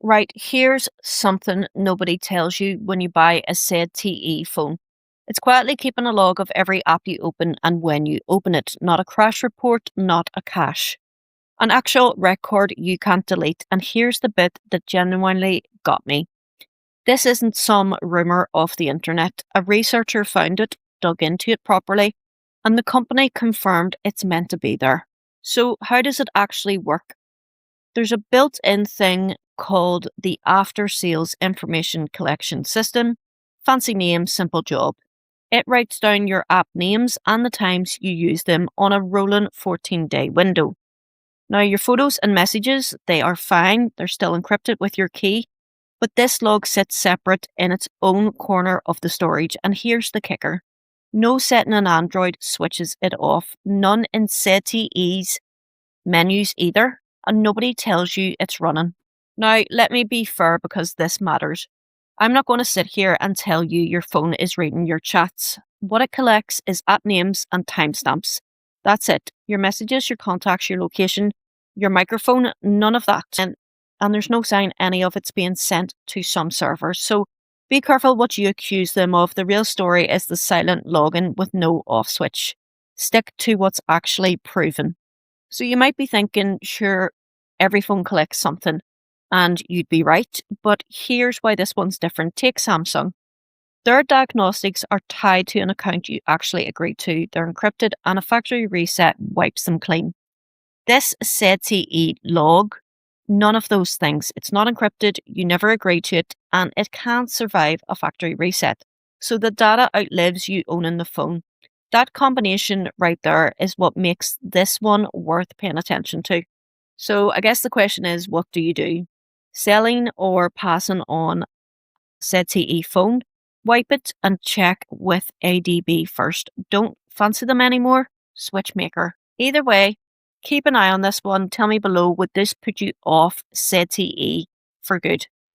Right, here's something nobody tells you when you buy a ZTE phone. It's quietly keeping a log of every app you open and when you open it, not a crash report, not a cache. An actual record you can't delete. And here's the bit that genuinely got me. This isn't some rumor off the internet. A researcher found it, dug into it properly, and the company confirmed it's meant to be there. So, how does it actually work? There's a built in thing called the After Sales Information Collection System. Fancy name, simple job. It writes down your app names and the times you use them on a rolling 14-day window. Now, your photos and messages, they are fine, they're still encrypted with your key, but this log sits separate in its own corner of the storage. And here's the kicker: no setting in Android switches it off, none in ZTE's menus either, and nobody tells you it's running. Now, let me be fair because this matters. I'm not going to sit here and tell you your phone is reading your chats. What it collects is app names and timestamps. That's it. Your messages, your contacts, your location, your microphone, none of that. And there's no sign any of it's being sent to some servers. So be careful what you accuse them of. The real story is the silent login with no off switch. Stick to what's actually proven. So you might be thinking, sure, every phone collects something, and you'd be right. But here's why this one's different. Take Samsung. Their diagnostics are tied to an account you actually agreed to. They're encrypted, and a factory reset wipes them clean. This ZTE log, none of those things. It's not encrypted, you never agreed to it, and it can't survive a factory reset. So the data outlives you owning the phone. That combination right there is what makes this one worth paying attention to. So I guess the question is, what do you do? Selling or passing on ZTE phone? Wipe it and check with ADB first. Don't fancy them anymore? Switch maker. Either way, keep an eye on this one. Tell me below, would this put you off ZTE for good?